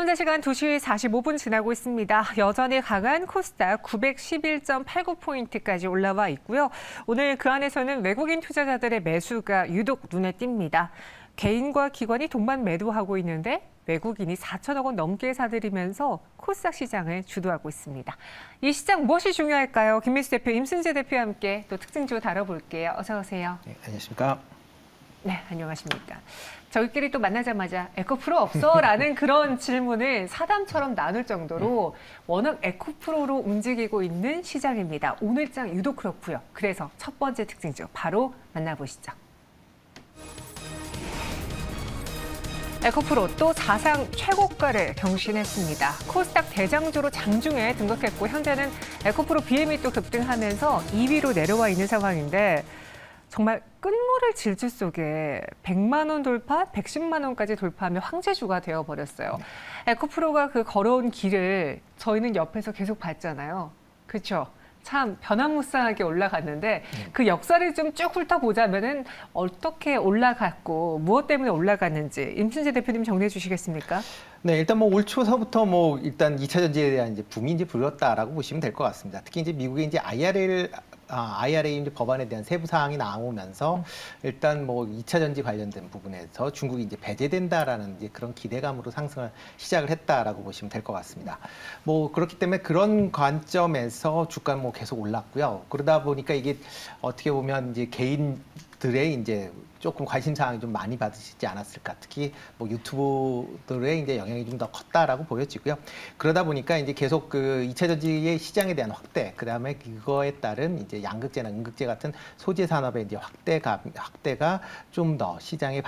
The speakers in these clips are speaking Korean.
현재 시간 2시 45분 지나고 있습니다. 여전히 강한 코스닥 911.89포인트까지 올라와 있고요. 오늘 그 안에서는 외국인 투자자들의 매수가 유독 눈에 띕니다. 개인과 기관이 동반 매도하고 있는데 외국인이 4천억 원 넘게 사들이면서 코스닥 시장을 주도하고 있습니다. 이 시장 무엇이 중요할까요? 김민수 대표, 임순재 대표와 함께 또 특징주 다뤄볼게요. 어서 오세요. 네, 안녕하십니까? 네, 안녕하십니까. 저희끼리 또 만나자마자 에코프로 없어? 라는 그런 질문을 사담처럼 나눌 정도로 워낙 에코프로로 움직이고 있는 시장입니다. 오늘장 유독 그렇고요. 그래서 첫 번째 특징주 바로 만나보시죠. 에코프로 또 사상 최고가를 경신했습니다. 코스닥 대장주로 장중에 등극했고 현재는 에코프로 BM이 또 급등하면서 2위로 내려와 있는 상황인데 정말 끝물을 질주 속에 100만 원 돌파, 110만 원까지 돌파하며 황제주가 되어버렸어요. 에코프로가 그 걸어온 길을 저희는 옆에서 계속 봤잖아요. 그렇죠? 참 변화무쌍하게 올라갔는데 그 역사를 좀 쭉 훑어보자면은 어떻게 올라갔고 무엇 때문에 올라갔는지 임순재 대표님 정리해 주시겠습니까? 네, 일단 뭐 올 초서부터 뭐 일단 2차 전지에 대한 이제 붐이 이제 불었다라고 보시면 될 것 같습니다. 특히 이제 미국의 이제 IRA 이제 법안에 대한 세부 사항이 나오면서 일단 뭐 2차 전지 관련된 부분에서 중국이 이제 배제된다라는 이제 그런 기대감으로 상승을 시작을 했다라고 보시면 될 것 같습니다. 뭐 그렇기 때문에 그런 관점에서 주가는 뭐 계속 올랐고요. 그러다 보니까 이게 어떻게 보면 이제 개인들의 이제 조금 관심 사항이 좀 많이 받으시지 않았을까. 특히 뭐 유튜브들의 이제 영향이 좀 더 컸다라고 보여지고요. 그러다 보니까 이제 계속 그 2차 전지의 시장에 대한 확대, 그다음에 그거에 따른 이제 양극재나 음극재 같은 소재 산업의 이제 확대가 좀 더 시장에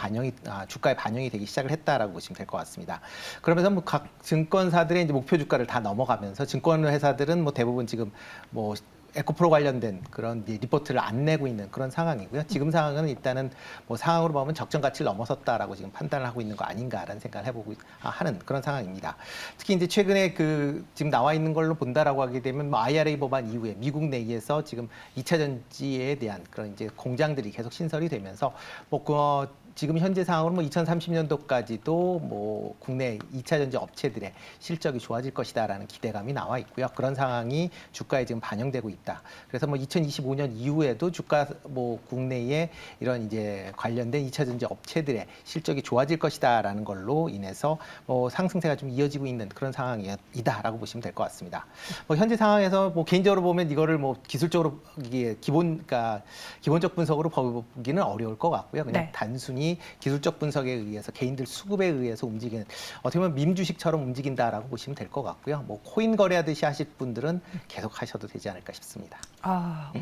주가에 반영이 되기 시작을 했다라고 보시면 될 것 같습니다. 그러면서 뭐 각 증권사들의 이제 목표 주가를 다 넘어가면서 증권 회사들은 뭐 대부분 지금 뭐 에코프로 관련된 그런 리포트를 안 내고 있는 그런 상황이고요. 지금 상황은 일단은 뭐 상황으로 보면 적정 가치를 넘어섰다라고 지금 판단을 하고 있는 거 아닌가라는 생각을 해보고 하는 그런 상황입니다. 특히 이제 최근에 그 지금 나와 있는 걸로 본다라고 하게 되면 뭐 IRA 법안 이후에 미국 내에서 지금 2차 전지에 대한 그런 이제 공장들이 계속 신설이 되면서 뭐 지금 현재 상황으로 뭐 2030년도까지도 뭐 국내 2차 전지 업체들의 실적이 좋아질 것이다라는 기대감이 나와 있고요. 그런 상황이 주가에 지금 반영되고 있다. 그래서 뭐 2025년 이후에도 주가 뭐 국내에 이런 이제 관련된 2차 전지 업체들의 실적이 좋아질 것이다라는 걸로 인해서 뭐 상승세가 좀 이어지고 있는 그런 상황이다라고 보시면 될 것 같습니다. 뭐 현재 상황에서 뭐 개인적으로 보면 이거를 뭐 기술적으로 이게 기본적 분석으로 보기는 어려울 것 같고요. 그냥 단순히 기술적 분석에 의해서 개인들 수급에 의해서 움직이는 어떻게 보면 밈 주식처럼 움직인다라고 보시면 될 것 같고요. 뭐 코인 거래하듯이 하실 분들은 계속 하셔도 되지 않을까 싶습니다.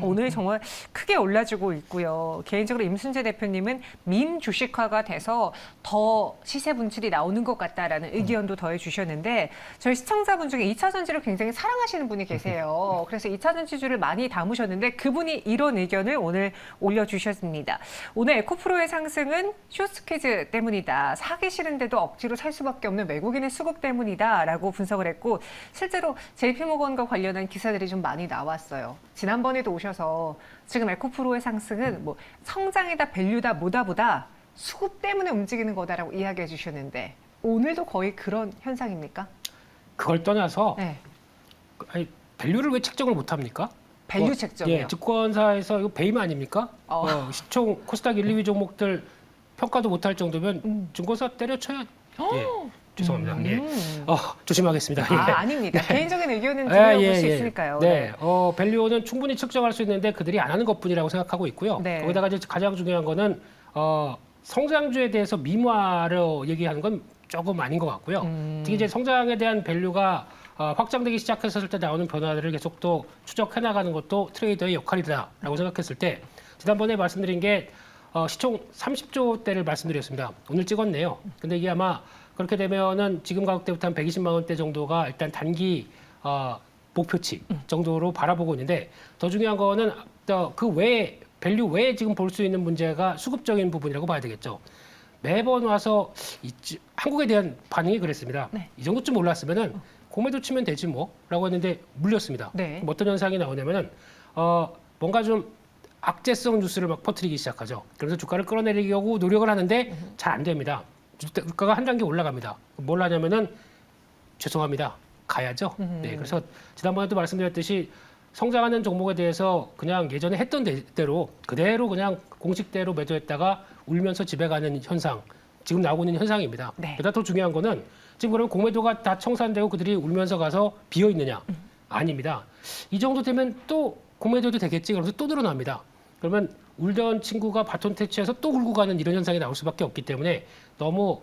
오늘 정말 크게 올라주고 있고요. 개인적으로 임순재 대표님은 밈 주식화가 돼서 더 시세 분출이 나오는 것 같다라는 의견도 더해 주셨는데 저희 시청자분 중에 2차 전지를 굉장히 사랑하시는 분이 계세요. 그래서 2차 전지주를 많이 담으셨는데 그분이 이런 의견을 오늘 올려주셨습니다. 오늘 에코프로의 상승은 쇼스퀴즈 때문이다. 사기 싫은데도 억지로 살 수밖에 없는 외국인의 수급 때문이다라고 분석을 했고 실제로 JP모건과 관련한 기사들이 좀 많이 나왔어요. 지난번에도 오셔서 지금 에코프로의 상승은 뭐 성장이다, 밸류다, 뭐다보다 수급 때문에 움직이는 거다라고 이야기해 주셨는데 오늘도 거의 그런 현상입니까? 그걸 떠나서 아니, 밸류를 왜 책정을 못합니까? 밸류 책정이요? 예, 증권사에서 이거 배임 아닙니까? 시총 코스닥 1, 2위 종목들 평가도 못할 정도면 증권사 때려쳐야. 예, 죄송합니다. 예. 조심하겠습니다. 예. 아닙니다. 개인적인 의견은 들어볼 수 있으니까요. 네, 밸류는 충분히 측정할 수 있는데 그들이 안 하는 것뿐이라고 생각하고 있고요. 거기다가 이제 가장 중요한 거는 성장주에 대해서 미화로 얘기하는 건 조금 아닌 것 같고요. 특히 이제 성장에 대한 밸류가 확장되기 시작했을 때 나오는 변화들을 계속 또 추적해 나가는 것도 트레이더의 역할이다라고 생각했을 때 지난번에 말씀드린 게 시총 30조대를 말씀드렸습니다. 오늘 찍었네요. 근데 이게 아마 그렇게 되면은 지금 가격대부터 한 120만 원대 정도가 일단 단기 목표치 정도로 바라보고 있는데 더 중요한 거는 그 외에 밸류 외에 지금 볼 수 있는 문제가 수급적인 부분이라고 봐야 되겠죠. 매번 와서 한국에 대한 반응이 그랬습니다. 이 정도쯤 올랐으면은 공매도 치면 되지 뭐라고 했는데 물렸습니다. 어떤 현상이 나오냐면은 뭔가 좀 악재성 뉴스를 막 퍼뜨리기 시작하죠. 그래서 주가를 끌어내리려고 노력을 하는데 잘 안 됩니다. 주가가 한 단계 올라갑니다. 뭘 하냐면은 죄송합니다. 가야죠. 네, 그래서 지난번에도 말씀드렸듯이 성장하는 종목에 대해서 그냥 예전에 했던 대로 그대로 그냥 공식대로 매도했다가 울면서 집에 가는 현상, 지금 나오고 있는 현상입니다. 네. 게다가 더 중요한 거는 지금 그러면 공매도가 다 청산되고 그들이 울면서 가서 비어 있느냐? 아닙니다. 이 정도 되면 또 공매도도 되겠지. 그러면서 또 늘어납니다. 그러면 울던 친구가 바톤 터치해서 또 울고 가는 이런 현상이 나올 수밖에 없기 때문에 너무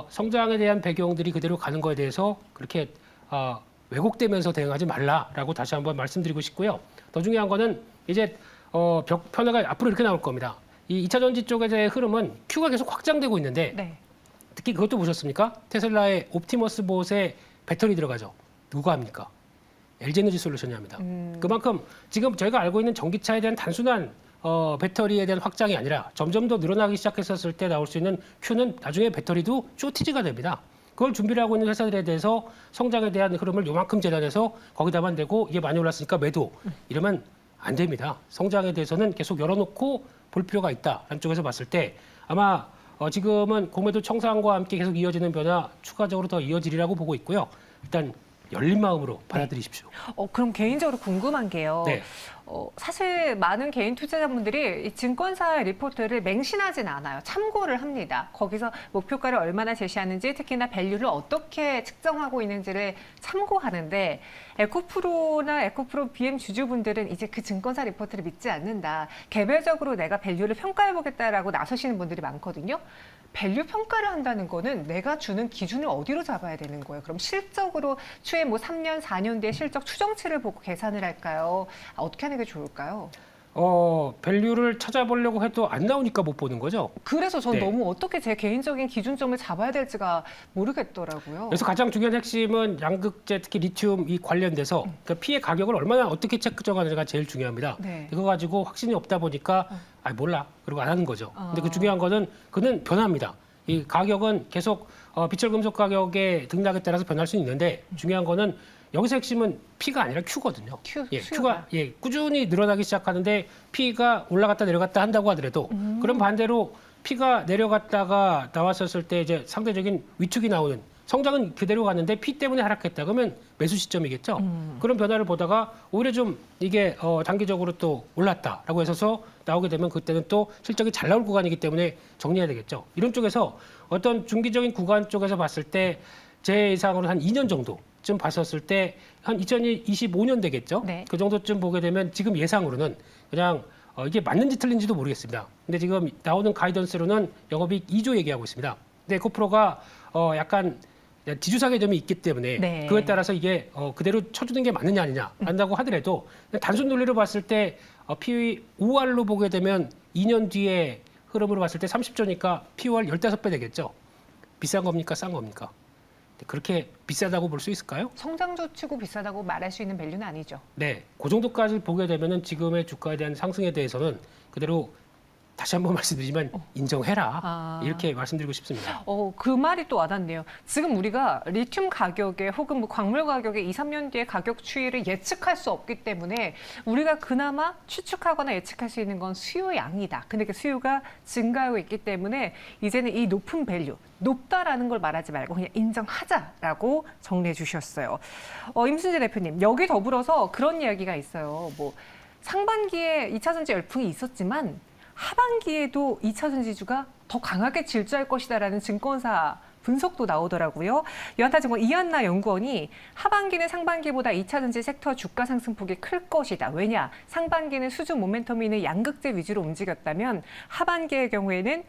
성장에 대한 배경들이 그대로 가는 거에 대해서 그렇게 왜곡되면서 대응하지 말라라고 다시 한번 말씀드리고 싶고요. 더 중요한 거는 이제 변화가 앞으로 이렇게 나올 겁니다. 이 2차 전지 쪽에 대한 흐름은 Q가 계속 확장되고 있는데 네. 특히 그것도 보셨습니까? 테슬라의 옵티머스 봇에 배터리 들어가죠. 누가 합니까? LG에너지 솔루션이 합니다. 그만큼 지금 저희가 알고 있는 전기차에 대한 단순한 배터리에 대한 확장이 아니라 점점 더 늘어나기 시작했었을 때 나올 수 있는 Q는 나중에 배터리도 쇼티지가 됩니다. 그걸 준비를 하고 있는 회사들에 대해서 성장에 대한 흐름을 요만큼 재단해서 거기다만 대고 이게 많이 올랐으니까 매도 이러면 안 됩니다. 성장에 대해서는 계속 열어놓고 볼 필요가 있다. 한쪽에서 봤을 때 아마 지금은 공매도 청산과 함께 계속 이어지는 변화 추가적으로 더 이어지리라고 보고 있고요. 일단 열린 마음으로 받아들이십시오. 그럼 개인적으로 궁금한 게요. 네. 사실 많은 개인 투자자분들이 이 증권사 리포트를 맹신하진 않아요. 참고를 합니다. 거기서 목표가를 얼마나 제시하는지 특히나 밸류를 어떻게 측정하고 있는지를 참고하는데 에코프로나 에코프로 BM 주주분들은 이제 그 증권사 리포트를 믿지 않는다. 개별적으로 내가 밸류를 평가해보겠다라고 나서시는 분들이 많거든요. 밸류 평가를 한다는 거는 내가 주는 기준을 어디로 잡아야 되는 거예요? 그럼 실적으로 추후에 뭐 3년, 4년 뒤에 실적 추정치를 보고 계산을 할까요? 어떻게 하는 게 좋을까요? 밸류를 찾아보려고 해도 안 나오니까 못 보는 거죠. 그래서 전 네. 너무 어떻게 제 개인적인 기준점을 잡아야 될지가 모르겠더라고요. 그래서 가장 중요한 핵심은 양극재 특히 리튬 이 관련돼서 그 피해 가격을 얼마나 어떻게 책정하는지가 제일 중요합니다. 네. 이거 가지고 확신이 없다 보니까 몰라 그리고 안 하는 거죠. 근데 그 중요한 거는 그는 변합니다. 이 가격은 계속 비철금속 가격의 등락에 따라서 변할 수 있는데 중요한 거는 여기서 핵심은 P가 아니라 Q거든요. 수요가. Q가 꾸준히 늘어나기 시작하는데 P가 올라갔다 내려갔다 한다고 하더라도 그럼 반대로 P가 내려갔다가 나왔었을 때 이제 상대적인 위축이 나오는 성장은 그대로 갔는데 P 때문에 하락했다 그러면 매수 시점이겠죠. 그런 변화를 보다가 오히려 좀 이게 단기적으로 또 올랐다라고 해서 나오게 되면 그때는 또 실적이 잘 나올 구간이기 때문에 정리해야 되겠죠. 이런 쪽에서 어떤 중기적인 구간 쪽에서 봤을 때 제 예상으로 한 2년 정도쯤 봤었을 때 한 2025년 되겠죠. 네. 그 정도쯤 보게 되면 지금 예상으로는 그냥 이게 맞는지 틀린지도 모르겠습니다. 근데 지금 나오는 가이던스로는 영업이익 2조 얘기하고 있습니다. 근데 에코프로가 약간 지주사 개념이 있기 때문에 네. 그에 따라서 이게 그대로 쳐주는 게 맞느냐 아니냐 한다고 하더라도 단순 논리로 봤을 때 PE 5R로 보게 되면 2년 뒤에 흐름으로 봤을 때 30조니까 POR 15배 되겠죠. 비싼 겁니까? 싼 겁니까? 그렇게 비싸다고 볼 수 있을까요? 성장주 치고 비싸다고 말할 수 있는 밸류는 아니죠. 네, 그 정도까지 보게 되면은 지금의 주가에 대한 상승에 대해서는 그대로 다시 한번 말씀드리지만 인정해라 이렇게 말씀드리고 싶습니다. 그 말이 또 와닿네요. 지금 우리가 리튬 가격에 혹은 뭐 광물 가격에 2, 3년 뒤에 가격 추이를 예측할 수 없기 때문에 우리가 그나마 추측하거나 예측할 수 있는 건 수요량이다. 근데 그 수요가 증가하고 있기 때문에 이제는 이 높은 밸류, 높다라는 걸 말하지 말고 그냥 인정하자라고 정리해 주셨어요. 임순재 대표님, 여기 더불어서 그런 이야기가 있어요. 뭐 상반기에 2차 전지 열풍이 있었지만 하반기에도 2차 전지주가 더 강하게 질주할 것이다라는 증권사 분석도 나오더라고요. 유한타증권 이한나 연구원이 하반기는 상반기보다 2차 전지 섹터 주가 상승폭이 클 것이다. 왜냐? 상반기는 수준 모멘텀이 있는 양극재 위주로 움직였다면 하반기의 경우에는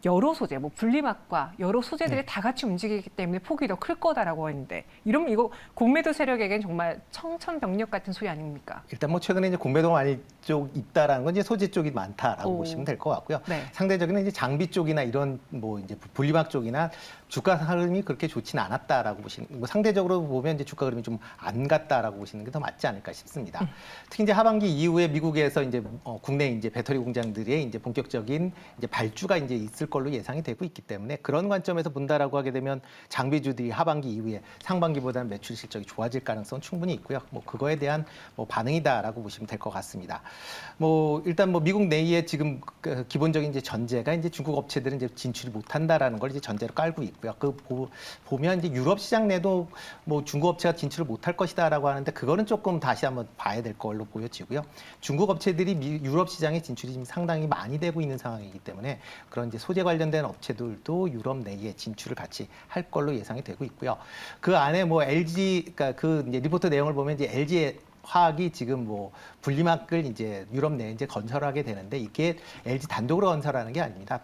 여러 소재, 뭐 분리막과 여러 소재들이 다 같이 움직이기 때문에 폭이 더 클 거다라고 했는데 이러면 이거 공매도 세력에겐 정말 청천벽력 같은 소리 아닙니까? 일단 뭐 최근에 이제 공매도가 많이 쪽 있다라는 건 이제 소재 쪽이 많다라고 보시면 될 것 같고요. 네. 상대적으로 이제 장비 쪽이나 이런 뭐 이제 분리막 쪽이나 주가 흐름이 그렇게 좋지는 않았다라고 보시는, 뭐 상대적으로 보면 이제 주가 흐름이 좀 안 갔다라고 보시는 게 더 맞지 않을까 싶습니다. 특히 이제 하반기 이후에 미국에서 이제 국내 이제 배터리 공장들의 이제 본격적인 이제 발주가 이제 있을 걸로 예상이 되고 있기 때문에 그런 관점에서 본다라고 하게 되면 장비주들이 하반기 이후에 상반기보다는 매출 실적이 좋아질 가능성은 충분히 있고요. 뭐 그거에 대한 뭐 반응이다라고 보시면 될 것 같습니다. 뭐 일단 뭐 미국 내에 지금 그 기본적인 이제 전제가 이제 중국 업체들은 이제 진출이 못한다라는 걸 이제 전제로 깔고 있고요. 보면 이제 유럽 시장 내도 뭐 중국 업체가 진출을 못할 것이다라고 하는데 그거는 조금 다시 한번 봐야 될 걸로 보여지고요. 중국 업체들이 유럽 시장에 진출이 지금 상당히 많이 되고 있는 상황이기 때문에 그런 이제 소재 관련된 업체들도 유럽 내에 진출을 같이 할 걸로 예상이 되고 있고요. 그 안에 뭐 LG, 그러니까 그 이제 리포트 내용을 보면 이제 LG 화학이 지금 뭐 분리막을 이제 유럽 내에 이제 건설하게 되는데 이게 LG 단독으로 건설하는 게 아닙니다.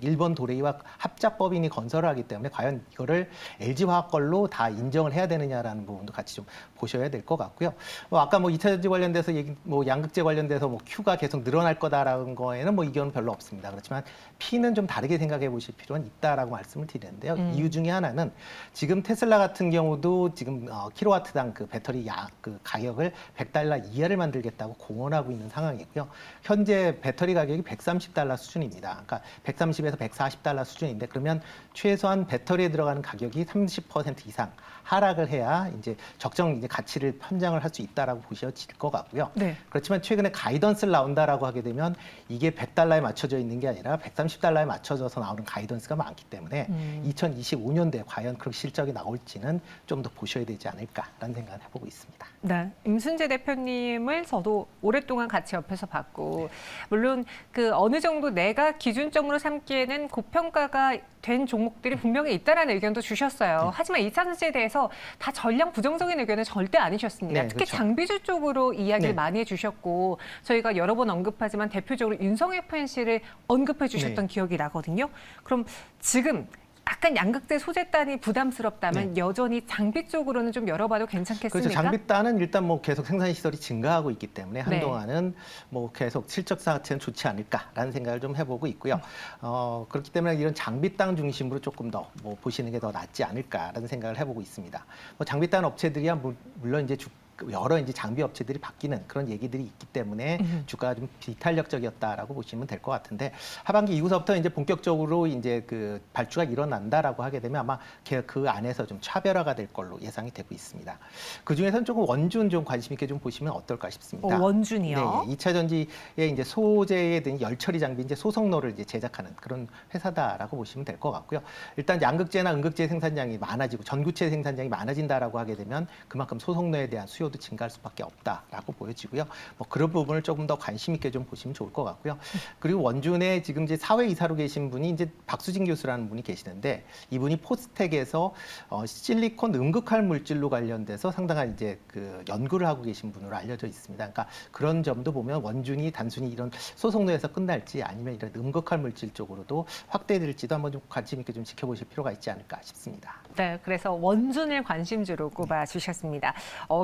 일본 도레이와 합작법인이 건설을 하기 때문에 과연 이거를 LG 화학 걸로 다 인정을 해야 되느냐라는 부분도 같이 좀 보셔야 될 것 같고요. 뭐 아까 뭐 2차 전지 관련돼서 뭐 양극재 관련돼서 뭐 Q가 계속 늘어날 거다라는 거에는 뭐 이견은 별로 없습니다. 그렇지만 P는 좀 다르게 생각해 보실 필요는 있다라고 말씀을 드리는데요. 이유 중에 하나는 지금 테슬라 같은 경우도 지금 킬로와트당 그 배터리 그 가격을 $100 이하를 만들겠다고 공언하고 있는 상황이고요. 현재 배터리 가격이 $130 수준입니다. 그러니까 130에서 $140 수준인데 그러면 최소한 배터리에 들어가는 가격이 30% 이상 하락을 해야 이제 적정 이제 가치를 편장을 할 수 있다라고 보셔질 것 같고요. 네. 그렇지만 최근에 가이던스를 나온다라고 하게 되면 이게 $100에 맞춰져 있는 게 아니라 $130에 맞춰져서 나오는 가이던스가 많기 때문에 2025년도에 과연 그런 실적이 나올지는 좀 더 보셔야 되지 않을까라는 생각을 해보고 있습니다. 네, 임순재 대표님을 저도 오랫동안 같이 옆에서 봤고 물론 그 어느 정도 내가 기준점으로 삼기에는 고평가가 된 종목들이 분명히 있다라는 의견도 주셨어요. 하지만 2차 전지에 대해서 다 전량 부정적인 의견은 절대 아니셨습니다. 네, 특히 그렇죠. 장비주 쪽으로 이야기를 네. 많이 해주셨고 저희가 여러 번 언급하지만 대표적으로 윤성 FNC를 언급해 주셨던 네. 기억이 나거든요. 그럼 지금 약간 양극재 소재단이 부담스럽다면 여전히 장비 쪽으로는 좀 열어봐도 괜찮겠습니까? 그렇죠. 장비단은 일단 뭐 계속 생산 시설이 증가하고 있기 때문에 한동안은 뭐 계속 실적 자체는 좋지 않을까라는 생각을 좀 해보고 있고요. 그렇기 때문에 이런 장비단 중심으로 조금 더 뭐 보시는 게 더 낫지 않을까라는 생각을 해보고 있습니다. 뭐 장비단 업체들이야 물론 이제 여러 이제 장비 업체들이 바뀌는 그런 얘기들이 있기 때문에 주가가 좀 비탄력적이었다라고 보시면 될 것 같은데 하반기 이후서부터 이제 본격적으로 이제 그 발주가 일어난다라고 하게 되면 아마 그 안에서 좀 차별화가 될 걸로 예상이 되고 있습니다. 그 중에서는 조금 원준 좀 관심 있게 좀 보시면 어떨까 싶습니다. 원준이요? 네, 2차 전지에 이제 소재에 든 열처리 장비 이제 소속로를 이제 제작하는 그런 회사다라고 보시면 될 것 같고요. 일단 양극재나 음극재 생산량이 많아지고 전구체 생산량이 많아진다라고 하게 되면 그만큼 소속로에 대한 수요도 증가할 수밖에 없다라고 보여지고요. 뭐 그런 부분을 조금 더 관심 있게 좀 보시면 좋을 것 같고요. 그리고 원준에 지금 이제 사회 이사로 계신 분이 이제 박수진 교수라는 분이 계시는데 이분이 포스텍에서 실리콘 음극할 물질로 관련돼서 상당한 이제 그 연구를 하고 계신 분으로 알려져 있습니다. 그러니까 그런 점도 보면 원준이 단순히 이런 소속로에서 끝날지 아니면 이런 음극할 물질 쪽으로도 확대될지도 한번 좀 관심 있게 좀 지켜보실 필요가 있지 않을까 싶습니다. 네, 그래서 원준을 관심주로 꼽아주셨습니다.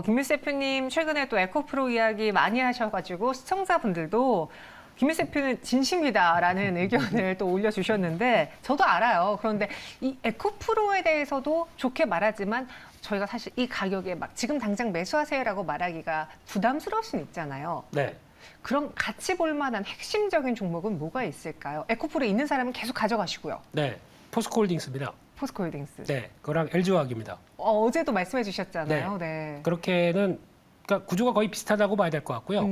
김민수 대표님 최근에 또 에코프로 이야기 많이 하셔가지고 시청자분들도 김민수 대표는 진심이다라는 의견을 또 올려주셨는데 저도 알아요. 그런데 이 에코프로에 대해서도 좋게 말하지만 저희가 사실 이 가격에 막 지금 당장 매수하세요라고 말하기가 부담스러울 수는 있잖아요. 네. 그럼 같이 볼 만한 핵심적인 종목은 뭐가 있을까요? 에코프로에 있는 사람은 계속 가져가시고요. 네. 포스코홀딩스입니다. 포스코홀딩스. 네. 그거랑 LG화학입니다. 어제도 말씀해 주셨잖아요. 네. 그렇게는 그러니까 구조가 거의 비슷하다고 봐야 될 것 같고요.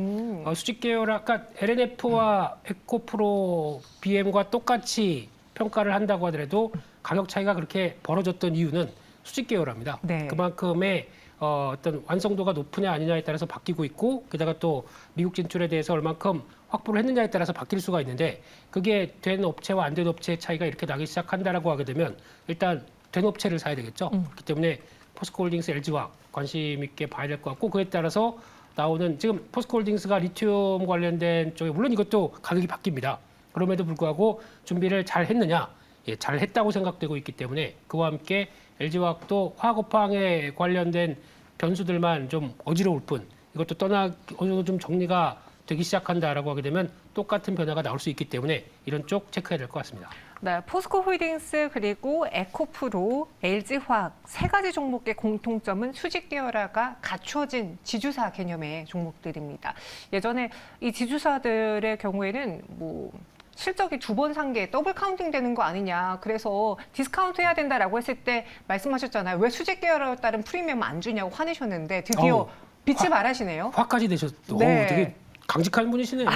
수직 계열 아까 LNF와 에코프로 BM과 똑같이 평가를 한다고 하더라도 가격 차이가 그렇게 벌어졌던 이유는 수직 계열합니다. 네. 그만큼의 어떤 완성도가 높으냐 아니냐에 따라서 바뀌고 있고 게다가 또 미국 진출에 대해서 얼만큼 확보를 했느냐에 따라서 바뀔 수가 있는데 그게 된 업체와 안 된 업체의 차이가 이렇게 나기 시작한다라고 하게 되면 일단 된 업체를 사야 되겠죠. 그렇기 때문에 포스코홀딩스, LG화학 관심 있게 봐야 될 것 같고 그에 따라서 나오는 지금 포스코홀딩스가 리튬 관련된 쪽에 물론 이것도 가격이 바뀝니다. 그럼에도 불구하고 준비를 잘 했느냐? 예, 잘 했다고 생각되고 있기 때문에 그와 함께 LG화학도 화학업황에 관련된 변수들만 좀 어지러울 뿐 이것도 어느 정도 좀 정리가 되기 시작한다라고 하게 되면 똑같은 변화가 나올 수 있기 때문에 이런 쪽 체크해야 될 것 같습니다. 네, 포스코홀딩스 그리고 에코프로, LG화학 세 가지 종목의 공통점은 수직 계열화가 갖춰진 지주사 개념의 종목들입니다. 예전에 이 지주사들의 경우에는 뭐 실적이 2번 산 게 더블 카운팅 되는 거 아니냐. 그래서 디스카운트 해야 된다라고 했을 때 말씀하셨잖아요. 왜 수직 계열화에 따른 프리미엄 안 주냐고 화내셨는데 드디어 빛을 발하시네요. 화까지 내셨. 네. 되게 강직한 분이시네요.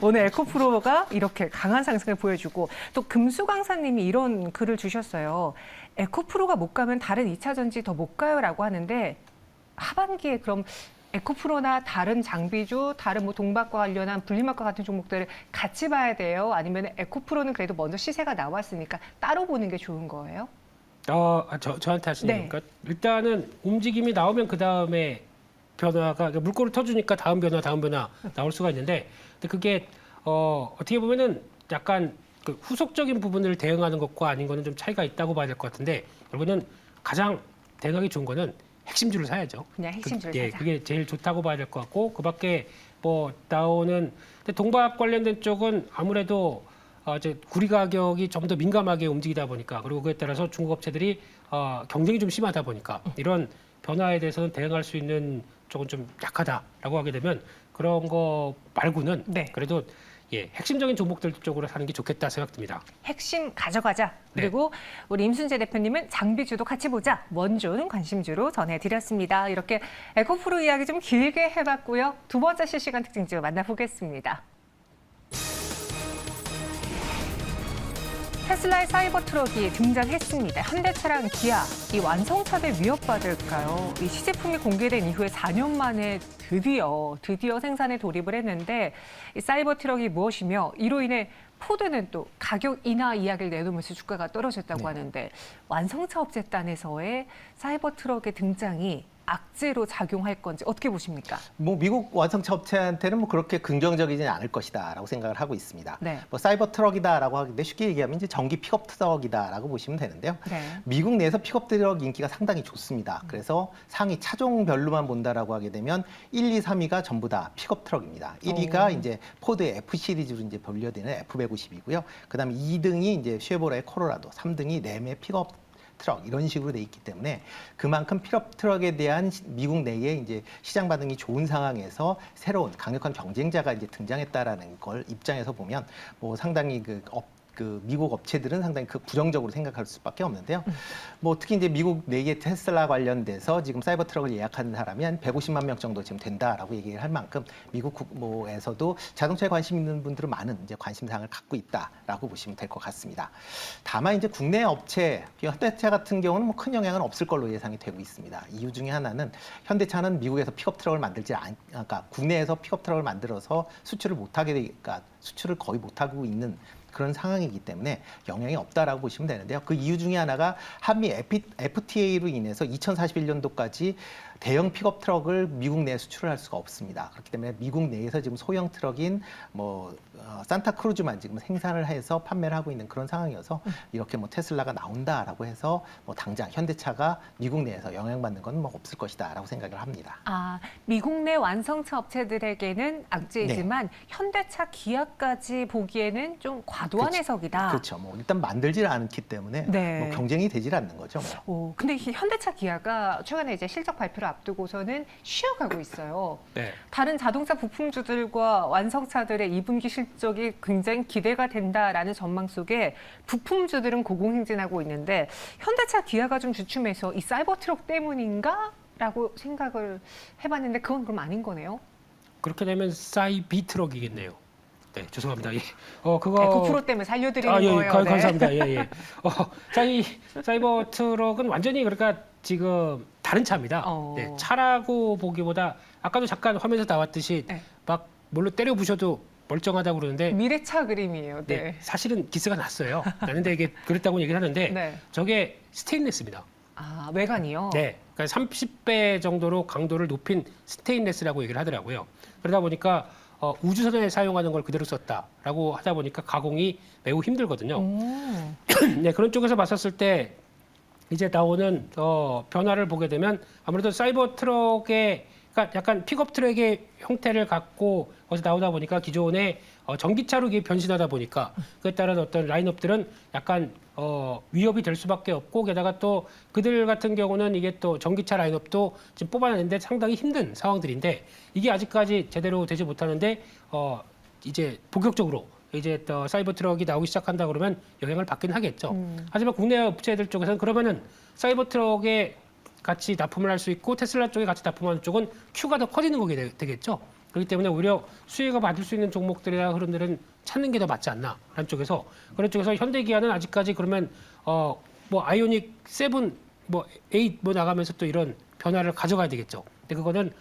오늘 에코프로가 이렇게 강한 상승을 보여주고 또 금수강사님이 이런 글을 주셨어요. 에코프로가 못 가면 다른 2차 전지 더 못 가요라고 하는데 하반기에 그럼 에코프로나 다른 장비주, 다른 뭐 동박과 관련한 분리막과 같은 종목들을 같이 봐야 돼요? 아니면 에코프로는 그래도 먼저 시세가 나왔으니까 따로 보는 게 좋은 거예요? 저한테 하시는 네. 거니까 일단은 움직임이 나오면 그 다음에 변화가 그러니까 물꼬를 터주니까 다음 변화 나올 수가 있는데 근데 그게 어떻게 보면은 약간 그 후속적인 부분을 대응하는 것과 아닌 거는 좀 차이가 있다고 봐야 될 것 같은데 결국은 가장 대응하기 좋은 거는 핵심주를 사야죠. 그냥 핵심주를 예, 사자. 그게 제일 좋다고 봐야 될 것 같고 그밖에 뭐 나오는 근데 동박 관련된 쪽은 아무래도 이제 구리 가격이 좀 더 민감하게 움직이다 보니까 그리고 그에 따라서 중국 업체들이 경쟁이 좀 심하다 보니까 이런 변화에 대해서는 대응할 수 있는 쪽은 좀 약하다라고 하게 되면 그런 거 말고는 네. 그래도 예, 핵심적인 종목들 쪽으로 사는 게 좋겠다 생각됩니다. 핵심 가져가자. 네. 그리고 우리 임순재 대표님은 장비주도 같이 보자. 원조는 관심주로 전해드렸습니다. 이렇게 에코프로 이야기 좀 길게 해봤고요. 두 번째 실시간 특징주 만나보겠습니다. 테슬라의 사이버 트럭이 등장했습니다. 현대차랑 기아, 이 완성차들 위협받을까요? 이 시제품이 공개된 이후에 4년 만에 드디어 생산에 돌입을 했는데 이 사이버 트럭이 무엇이며 이로 인해 포드는 또 가격 인하 이야기를 내놓으면서 주가가 떨어졌다고 하는데 완성차 업체 단에서의 사이버 트럭의 등장이 악재로 작용할 건지 어떻게 보십니까? 뭐 미국 완성차 업체한테는 뭐 그렇게 긍정적이지 않을 것이다라고 생각을 하고 있습니다. 네. 뭐 사이버 트럭이다라고 하는데 쉽게 얘기하면 이제 전기 픽업 트럭이다라고 보시면 되는데요. 네. 미국 내에서 픽업 트럭 인기가 상당히 좋습니다. 그래서 상위 차종별로만 본다라고 하게 되면 1, 2, 3위가 전부 다 픽업 트럭입니다. 1위가 이제 포드의 F 시리즈로 이제 분류되는 F150이고요. 그다음에 2등이 이제 쉐보레의 코로라도, 3등이 램의 픽업 트럭 이런 식으로 돼 있기 때문에 그만큼 픽업 트럭에 대한 미국 내에 이제 시장 반응이 좋은 상황에서 새로운 강력한 경쟁자가 이제 등장했다라는 걸 입장에서 보면 뭐 상당히 그 미국 업체들은 상당히 부정적으로 생각할 수밖에 없는데요. 뭐 특히 이제 미국 내의 테슬라 관련돼서 지금 사이버 트럭을 예약하는 사람이 한 150만 명 정도 지금 된다라고 얘기를 할 만큼 미국 국모에서도 자동차에 관심 있는 분들은 많은 이제 관심사항을 갖고 있다라고 보시면 될 것 같습니다. 다만 이제 국내 업체, 현대차 같은 경우는 뭐 큰 영향은 없을 걸로 예상이 되고 있습니다. 이유 중에 하나는 현대차는 미국에서 픽업 트럭을 그러니까 국내에서 픽업 트럭을 만들어서 수출을 못하게 되니까 수출을 거의 못하고 있는 그런 상황이기 때문에 영향이 없다라고 보시면 되는데요. 그 이유 중에 하나가 한미 FTA로 인해서 2041년도까지 대형 픽업 트럭을 미국 내에 수출을 할 수가 없습니다. 그렇기 때문에 미국 내에서 지금 소형 트럭인 산타크루즈만 지금 생산을 해서 판매를 하고 있는 그런 상황이어서 이렇게 뭐 테슬라가 나온다라고 해서 뭐 당장 현대차가 미국 내에서 영향받는 건 뭐 없을 것이다라고 생각을 합니다. 미국 내 완성차 업체들에게는 악재이지만 현대차, 기아까지 보기에는 좀 과도한 해석이다. 그렇죠. 뭐 일단 만들질 않기 때문에 네. 뭐 경쟁이 되질 않는 거죠. 뭐. 근데 현대차, 기아가 최근에 이제 실적 발표를 앞두고서는 쉬어가고 있어요. 네. 다른 자동차 부품주들과 완성차들의 2분기 실적이 굉장히 기대가 된다라는 전망 속에 부품주들은 고공행진하고 있는데 현대차, 기아가 좀 주춤해서 이 사이버 트럭 때문인가? 라고 생각을 해봤는데 그건 그럼 아닌 거네요. 그렇게 되면 사이비 트럭이겠네요. 네, 죄송합니다. 예. 그거 에코프로 때문에 살려드리는 예, 거예요. 네. 감사합니다. 예, 예. 사이버 트럭은 완전히 그러니까 지금 다른 차입니다. 네, 차라고 보기보다 아까도 잠깐 화면에서 나왔듯이 네. 막 뭘로 때려 부셔도 멀쩡하다고 그러는데 미래차 그림이에요. 네. 네, 사실은 기스가 났어요. 나는데 이게 그랬다고 얘기를 하는데 네. 저게 스테인레스입니다. 외관이요? 네, 그러니까 30배 정도로 강도를 높인 스테인레스라고 얘기를 하더라고요. 그러다 보니까 우주선에 사용하는 걸 그대로 썼다라고 하다 보니까 가공이 매우 힘들거든요. 네, 그런 쪽에서 봤었을 때 이제 나오는 변화를 보게 되면 아무래도 사이버 트럭의 그러니까 약간 픽업 트럭의 형태를 갖고 거기서 나오다 보니까 기존의 전기차로 이게 변신하다 보니까 그에 따른 어떤 라인업들은 약간 위협이 될 수밖에 없고 게다가 또 그들 같은 경우는 이게 또 전기차 라인업도 지금 뽑아내는데 상당히 힘든 상황들인데 이게 아직까지 제대로 되지 못하는데 이제 본격적으로 이제 또 사이버 트럭이 나오기 시작한다 그러면 영향을 받긴 하겠죠. 하지만 국내 업체들 쪽에서는 그러면은 사이버 트럭에 같이 납품을 할 수 있고 테슬라 쪽에 같이 납품하는 쪽은 큐가 더 커지는 거게 되겠죠. 그렇기 때문에 오히려 수혜가 받을 수 있는 종목들이나 흐름들은 찾는 게 더 맞지 않나라는 쪽에서 그런 쪽에서 현대기아는 아직까지 그러면 뭐 아이오닉 7, 뭐 8 뭐 나가면서 또 이런 변화를 가져가야 되겠죠. 근데 그거는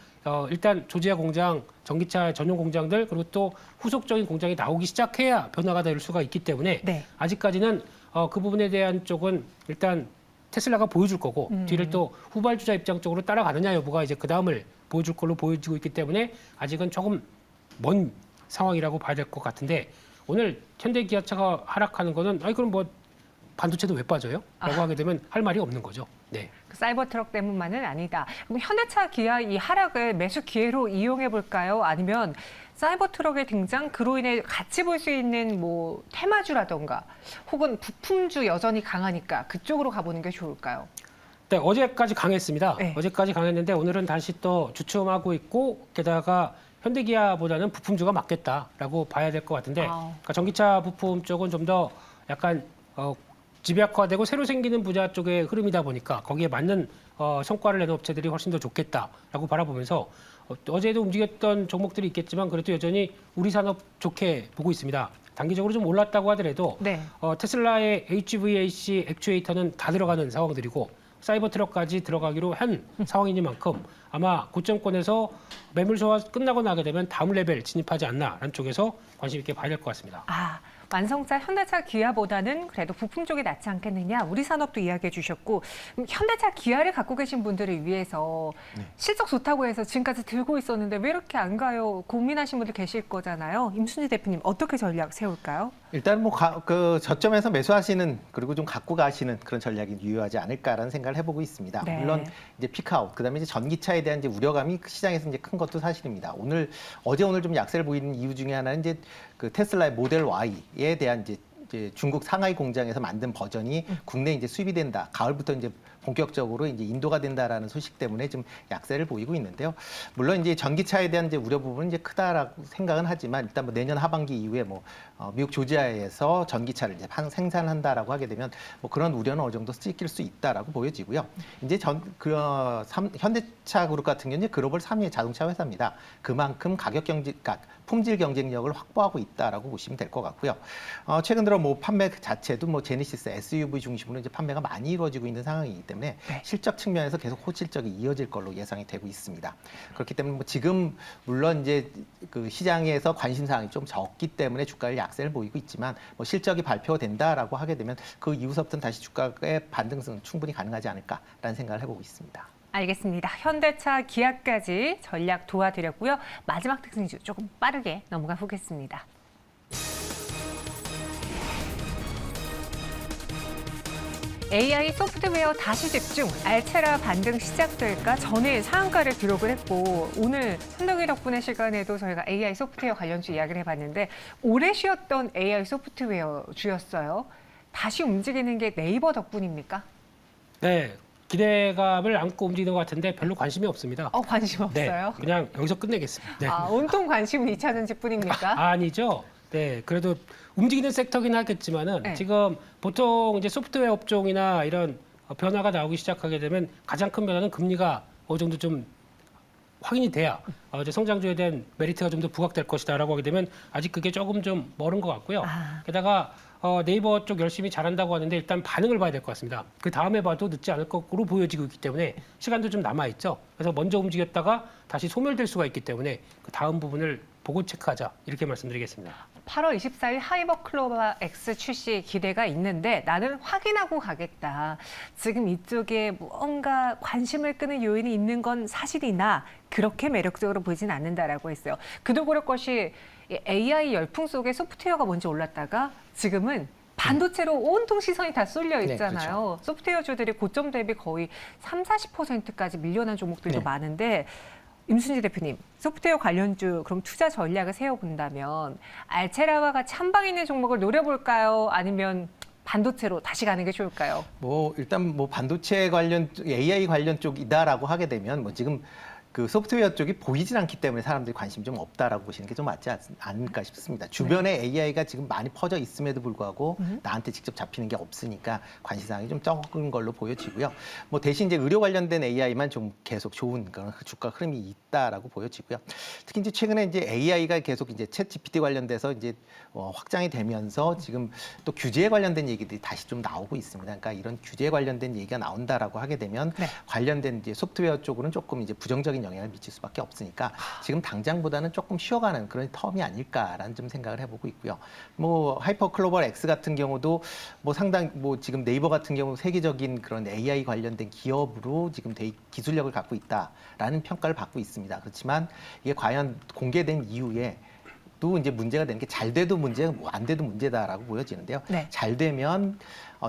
일단 조지아 공장, 전기차 전용 공장들 그리고 또 후속적인 공장이 나오기 시작해야 변화가 될 수가 있기 때문에 네. 아직까지는 그 부분에 대한 쪽은 일단 테슬라가 보여줄 거고 뒤를 또 후발주자 입장 쪽으로 따라가느냐 여부가 이제 그 다음을 보여줄 걸로 보여지고 있기 때문에 아직은 조금 먼 상황이라고 봐야 될 것 같은데 오늘 현대기아차가 하락하는 거는 아니 그럼 뭐 반도체도 왜 빠져요? 라고 하게 되면 할 말이 없는 거죠. 네. 그 사이버 트럭 때문만은 아니다. 그럼 현대차, 기아 이 하락을 매수 기회로 이용해 볼까요? 아니면 사이버 트럭의 등장 그로 인해 같이 볼 수 있는 뭐 테마주라던가 혹은 부품주 여전히 강하니까 그쪽으로 가보는 게 좋을까요? 네, 어제까지 강했습니다. 네. 어제까지 강했는데 오늘은 다시 또 주춤하고 있고 게다가 현대기아보다는 부품주가 맞겠다라고 봐야 될 것 같은데 그러니까 전기차 부품 쪽은 좀 더 약간 집약화되고 새로 생기는 분야 쪽의 흐름이다 보니까 거기에 맞는 성과를 내는 업체들이 훨씬 더 좋겠다라고 바라보면서 어제도 움직였던 종목들이 있겠지만 그래도 여전히 우리 산업 좋게 보고 있습니다. 단기적으로 좀 올랐다고 하더라도 네. 테슬라의 HVAC 액추에이터는 다 들어가는 상황들이고 사이버 트럭까지 들어가기로 한 상황이니만큼 아마 고점권에서 매물 소화 끝나고 나게 되면 다음 레벨 진입하지 않나라는 쪽에서 관심 있게 봐야 될 것 같습니다. 완성차 현대차 기아보다는 그래도 부품 쪽이 낫지 않겠느냐. 우리 산업도 이야기해 주셨고 현대차 기아를 갖고 계신 분들을 위해서 실적 좋다고 해서 지금까지 들고 있었는데 왜 이렇게 안 가요? 고민하신 분들 계실 거잖아요. 임순희 대표님 어떻게 전략 세울까요? 일단 뭐 그 저점에서 매수하시는 그리고 좀 갖고 가시는 그런 전략이 유효하지 않을까라는 생각을 해보고 있습니다. 네. 물론 이제 피크아웃, 그다음에 이제 전기차에 대한 이제 우려감이 시장에서 이제 큰 것도 사실입니다. 어제 오늘 좀 약세를 보이는 이유 중에 하나는 이제 그 테슬라의 모델 Y에 대한 이제 중국 상하이 공장에서 만든 버전이 국내에 이제 수입이 된다. 가을부터 이제 본격적으로 이제 인도가 된다라는 소식 때문에 좀 약세를 보이고 있는데요. 물론 이제 전기차에 대한 이제 우려 부분은 이제 크다라고 생각은 하지만 일단 뭐 내년 하반기 이후에 미국 조지아에서 전기차를 이제 생산한다라고 하게 되면 뭐 그런 우려는 어느 정도 찍힐 수 있다라고 보여지고요. 이제 현대차 그룹 같은 경우는 글로벌 3위의 자동차 회사입니다. 그만큼 품질 경쟁력을 확보하고 있다라고 보시면 될 것 같고요. 최근 들어 뭐 판매 자체도 뭐 제네시스 SUV 중심으로 이제 판매가 많이 이루어지고 있는 상황이기 때문에 실적 측면에서 계속 호실적이 이어질 걸로 예상이 되고 있습니다. 그렇기 때문에 뭐 지금 물론 이제 그 시장에서 관심 사항이 좀 적기 때문에 주가를 약세를 보이고 있지만 뭐 실적이 발표된다라고 하게 되면 그 이후서부터는 다시 주가의 반등성은 충분히 가능하지 않을까라는 생각을 해보고 있습니다. 알겠습니다. 현대차, 기아까지 전략 도와드렸고요. 마지막 특징주 조금 빠르게 넘어가 보겠습니다. AI 소프트웨어 다시 집중, 알체라 반등 시작될까? 전일 상한가를 기록을 했고 오늘 한덕이 덕분에 시간에도 저희가 AI 소프트웨어 관련주 이야기를 해봤는데 오래 쉬었던 AI 소프트웨어 주였어요. 다시 움직이는 게 네이버 덕분입니까? 네. 기대감을 안고 움직이는 것 같은데 별로 관심이 없습니다. 관심 없어요? 네, 그냥 여기서 끝내겠습니다. 네. 온통 관심은 2차 전지뿐입니까? 아니죠. 네, 그래도 움직이는 섹터긴 하겠지만은 네. 지금 보통 이제 소프트웨어 업종이나 이런 변화가 나오기 시작하게 되면 가장 큰 변화는 금리가 어느 정도 좀 확인이 돼야 이제 성장주에 대한 메리트가 좀 더 부각될 것이다라고 하게 되면 아직 그게 조금 좀 멀은 것 같고요. 게다가 네이버 쪽 열심히 잘한다고 하는데 일단 반응을 봐야 될 것 같습니다. 그 다음에 봐도 늦지 않을 것으로 보여지고 있기 때문에 시간도 좀 남아 있죠. 그래서 먼저 움직였다가 다시 소멸될 수가 있기 때문에 그 다음 부분을 보고 체크하자 이렇게 말씀드리겠습니다. 8월 24일 하이버클로바 X 출시 기대가 있는데 나는 확인하고 가겠다. 지금 이쪽에 뭔가 관심을 끄는 요인이 있는 건 사실이나 그렇게 매력적으로 보이진 않는다라고 했어요. 그도 그럴 것이 AI 열풍 속에 소프트웨어가 먼저 올랐다가 지금은 반도체로 온통 시선이 다 쏠려 있잖아요. 네, 그렇죠. 소프트웨어주들이 고점 대비 거의 30~40%까지 밀려난 종목들도 많은데 임순희 대표님, 소프트웨어 관련주 그럼 투자 전략을 세워본다면 알체라와 같이 한방 있는 종목을 노려볼까요? 아니면 반도체로 다시 가는 게 좋을까요? 일단 반도체 관련 AI 관련 쪽이다라고 하게 되면 지금 그 소프트웨어 쪽이 보이질 않기 때문에 사람들이 관심이 좀 없다라고 보시는 게 좀 맞지 않을까 싶습니다. 주변에 AI가 지금 많이 퍼져 있음에도 불구하고 나한테 직접 잡히는 게 없으니까 관심사항이 좀 적은 걸로 보여지고요. 뭐 대신 이제 의료 관련된 AI만 좀 계속 좋은 그런 주가 흐름이 있다라고 보여지고요. 특히 이제 최근에 이제 AI가 계속 이제 챗 GPT 관련돼서 이제 확장이 되면서 지금 또 규제에 관련된 얘기들이 다시 좀 나오고 있습니다. 그러니까 이런 규제에 관련된 얘기가 나온다라고 하게 되면 관련된 이제 소프트웨어 쪽으로는 조금 이제 부정적인 영향을 미칠 수밖에 없으니까 지금 당장보다는 조금 쉬어가는 그런 텀이 아닐까라는 좀 생각을 해보고 있고요. 뭐 하이퍼클로벌 X 같은 경우도 뭐 상당 뭐 지금 네이버 같은 경우 세계적인 그런 AI 관련된 기업으로 지금 기술력을 갖고 있다라는 평가를 받고 있습니다. 그렇지만 이게 과연 공개된 이후에 또 이제 문제가 되는 게 잘 돼도 문제고 뭐 안 돼도 문제다라고 보여지는데요. 잘 되면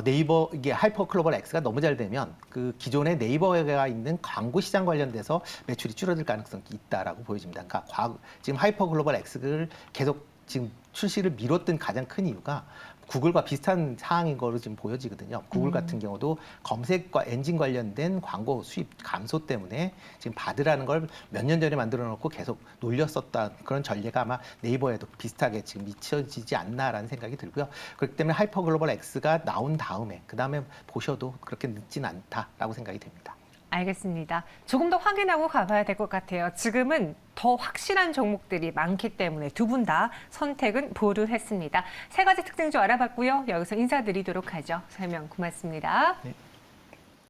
네이버 이게 하이퍼클로벌 X가 너무 잘 되면 그 기존의 네이버가 있는 광고 시장 관련돼서 매출이 줄어들 가능성이 있다라고 보여집니다. 그러니까 지금 하이퍼글로벌 X를 계속 지금 출시를 미뤘던 가장 큰 이유가 구글과 비슷한 상황인 거로 지금 보여지거든요. 구글 같은 경우도 검색과 엔진 관련된 광고 수입 감소 때문에 지금 바드라는 걸 몇 년 전에 만들어 놓고 계속 놀렸었다 그런 전례가 아마 네이버에도 비슷하게 지금 미쳐지지 않나라는 생각이 들고요. 그렇기 때문에 하이퍼글로벌 X가 나온 다음에 그 다음에 보셔도 그렇게 늦진 않다라고 생각이 됩니다. 알겠습니다. 조금 더 확인하고 가봐야 될 것 같아요. 지금은 더 확실한 종목들이 많기 때문에 두 분 다 선택은 보류했습니다. 세 가지 특징 좀 알아봤고요. 여기서 인사드리도록 하죠. 설명 고맙습니다. 네.